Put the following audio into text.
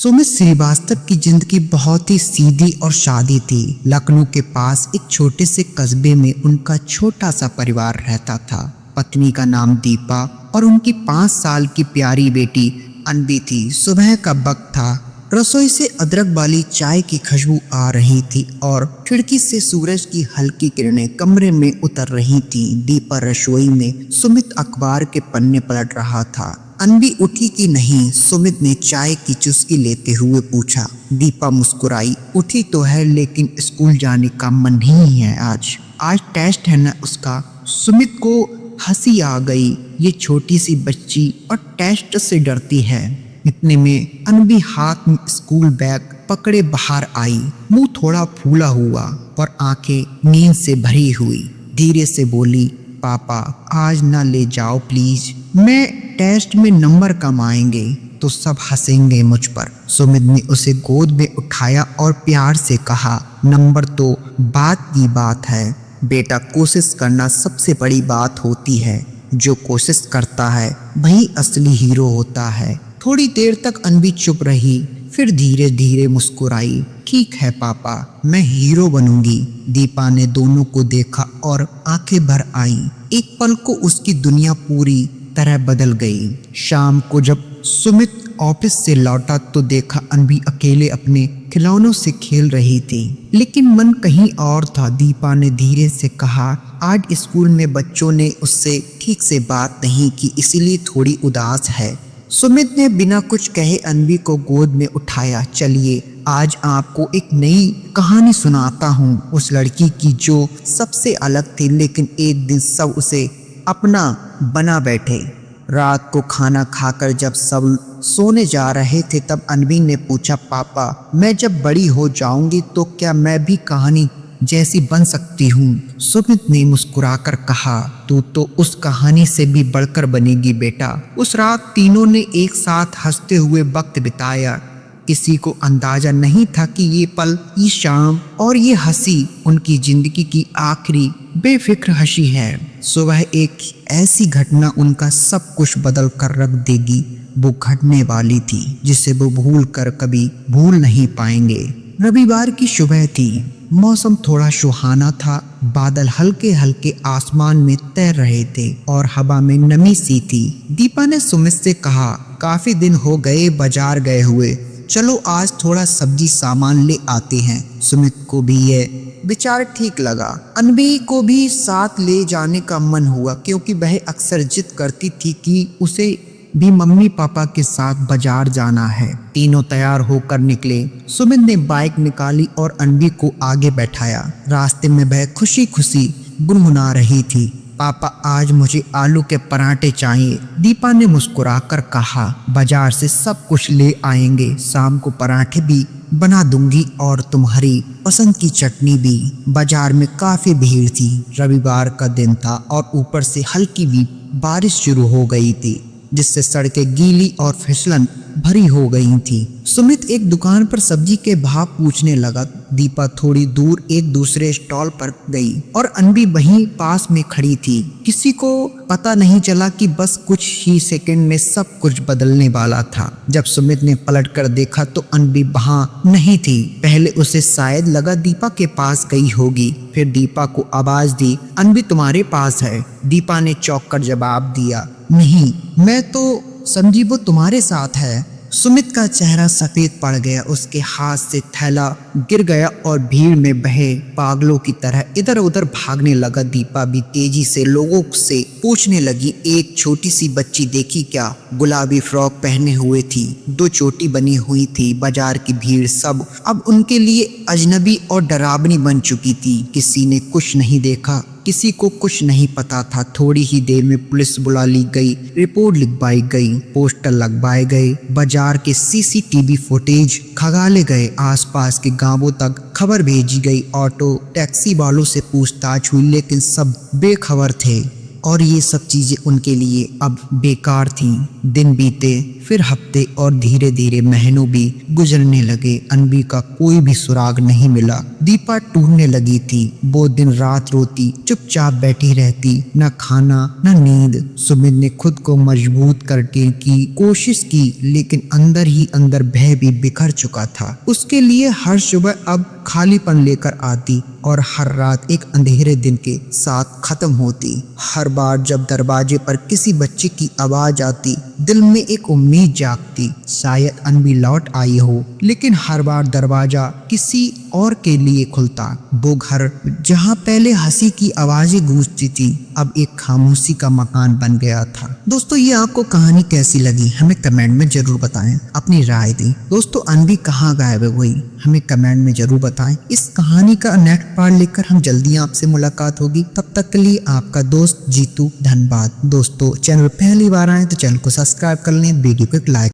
सुमित श्रीवास्तव की जिंदगी बहुत ही सीधी और सादी थी। लखनऊ के पास एक छोटे से कस्बे में उनका छोटा सा परिवार रहता था। पत्नी का नाम दीपा और उनकी 5 साल की प्यारी बेटी अनबी थी। सुबह का वक्त था। रसोई से अदरक वाली चाय की खुशबू आ रही थी और खिड़की से सूरज की हल्की किरणें कमरे में उतर रही थी। दीपा रसोई में सुमित अखबार के पन्ने पलट रहा था। अनबी उठी कि नहीं, सुमित ने चाय की चुस्की लेते हुए पूछा। दीपा मुस्कुराई। उठी तो है लेकिन स्कूल जाने का मन नहीं है। आज टेस्ट है ना उसका। सुमित को हंसी आ गई। ये छोटी सी बच्ची और टेस्ट से डरती है। इतने में अनबी हाथ में स्कूल बैग पकड़े बाहर आई। मुंह थोड़ा फूला हुआ और आंखें नींद से भरी हुई। धीरे से बोली, पापा आज ना ले जाओ प्लीज। मैं टेस्ट में नंबर कम आएंगे तो सब हंसेंगे मुझ पर। सुमित ने उसे गोद में उठाया और प्यार से कहा, नंबर तो बात की बात है बेटा, कोशिश करना सबसे बड़ी बात होती है। जो कोशिश करता है वही असली हीरो होता है। थोड़ी देर तक अनबी चुप रही, फिर धीरे धीरे मुस्कुराई। ठीक है पापा, मैं हीरो बनूंगी। दीपा ने दोनों को देखा और आंखें भर आईं। एक पल को उसकी दुनिया पूरी तरह बदल गई। शाम को जब सुमित ऑफिस से लौटा तो देखा अनबी अकेले अपने खिलौनों से खेल रही थी, लेकिन मन कहीं और था। दीपा ने धीरे से कहा, आज स्कूल में बच्चों ने उससे ठीक से बात नहीं की, इसीलिए थोड़ी उदास है। सुमित ने बिना कुछ कहे अनबी को गोद में उठाया। चलिए आज आपको एक नई कहानी सुनाता हूँ, उस लड़की की जो सबसे अलग थी, लेकिन एक दिन सब उसे अपना बना बैठे। रात को खाना खाकर जब सब सोने जा रहे थे तब अनबी ने पूछा, पापा मैं जब बड़ी हो जाऊंगी तो क्या मैं भी कहानी जैसी बन सकती हूँ? सुमित ने मुस्कुराकर कहा, तू तो उस कहानी से भी बढ़कर बनेगी बेटा। उस रात तीनों ने एक साथ हंसते हुए वक्त बिताया। किसी को अंदाजा नहीं था कि ये पल, ये शाम और ये हंसी उनकी जिंदगी की आखिरी बेफिक्र हंसी है। सुबह एक ऐसी घटना उनका सब कुछ बदल कर रख देगी। वो घटने वाली थी जिसे वो भूल कर कभी भूल नहीं पाएंगे। रविवार की सुबह थी। मौसम थोड़ा सुहाना था। बादल हल्के हल्के आसमान में तैर रहे थे और हवा में नमी सी थी। दीपा ने सुमित से कहा, काफी दिन हो गए बाजार गए हुए, चलो आज थोड़ा सब्जी सामान ले आते हैं। सुमित को भी यह विचार ठीक लगा। अनबी को भी साथ ले जाने का मन हुआ क्योंकि वह अक्सर जिद करती थी कि उसे भी मम्मी पापा के साथ बाजार जाना है। तीनों तैयार होकर निकले। सुमित ने बाइक निकाली और अनबी को आगे बैठाया। रास्ते में वह खुशी खुशी गुनगुना रही थी, पापा आज मुझे आलू के पराठे चाहिए। दीपा ने मुस्कुराकर कहा, बाजार से सब कुछ ले आएंगे, शाम को पराठे भी बना दूंगी और तुम्हारी पसंद की चटनी भी। बाजार में काफी भीड़ थी। रविवार का दिन था और ऊपर से हल्की भी बारिश शुरू हो गई थी, जिससे सड़कें गीली और फिसलन भरी हो गई थी। सुमित एक दुकान पर सब्जी के भाव पूछने लगा। दीपा थोड़ी दूर एक दूसरे स्टॉल पर गई और अनबी वहीं पास में खड़ी थी। किसी को पता नहीं चला कि बस कुछ ही सेकंड में सब कुछ बदलने वाला था। जब सुमित ने पलटकर देखा तो अनबी वहां नहीं थी। पहले उसे शायद लगा दीपा के पास गई होगी, फिर दीपा को आवाज दी, अनबी तुम्हारे पास है। दीपा ने चौंक कर जवाब दिया, नहीं, मैं तो समझी वो तुम्हारे साथ है। सुमित का चेहरा सफेद पड़ गया। उसके हाथ से थैला गिर गया और भीड़ में बहे पागलों की तरह इधर उधर भागने लगा। दीपा भी तेजी से लोगों से पूछने लगी, एक छोटी सी बच्ची देखी क्या? गुलाबी फ्रॉक पहने हुए थी, 2 चोटी बनी हुई थी। बाजार की भीड़ सब अब उनके लिए अजनबी और डरावनी बन चुकी थी। किसी ने कुछ नहीं देखा, किसी को कुछ नहीं पता था। थोड़ी ही देर में पुलिस बुला ली गई, रिपोर्ट लिखवाई गई, पोस्टर लगवाए गए, बाजार के सीसीटीवी फुटेज खंगाले गए, आसपास के गांवों तक खबर भेजी गई। ऑटो टैक्सी वालों से पूछताछ हुई लेकिन सब बेखबर थे। और ये सब चीजें उनके लिए अब बेकार थीं। दिन बीते, फिर हफ्ते और धीरे धीरे महीनों भी गुजरने लगे। अनवी का कोई भी सुराग नहीं मिला। दीपा टूटने लगी थी। वो दिन रात रोती, चुपचाप बैठी रहती, न खाना न नींद। सुमित ने खुद को मजबूत करने की कोशिश की, लेकिन अंदर ही अंदर भय भी बिखर चुका था। उसके लिए हर सुबह अब खालीपन लेकर आती और हर रात एक अंधेरे दिन के साथ खत्म होती। हर बार जब दरवाजे पर किसी बच्चे की आवाज आती, दिल में एक उम्मीद जागती, शायद अनवी लौट आई हो। लेकिन हर बार दरवाजा किसी और के लिए खुलता। वो घर जहां पहले हंसी की आवाजें गूंजती थी, अब एक खामोशी का मकान बन गया था। दोस्तों, ये आपको कहानी कैसी लगी हमें कमेंट में जरूर बताएं, अपनी राय दें। दोस्तों, अनवी कहाँ गायब है वही हमें कमेंट में जरूर बताएं। इस कहानी का नेक्स्ट पार्ट लेकर हम जल्दी आपसे मुलाकात होगी। तब तक के लिए आपका दोस्त जीतू, धन्यवाद। दोस्तों, चैनल पहली बार आए तो चैनल को सब्सक्राइब कर लें, वीडियो को एक लाइक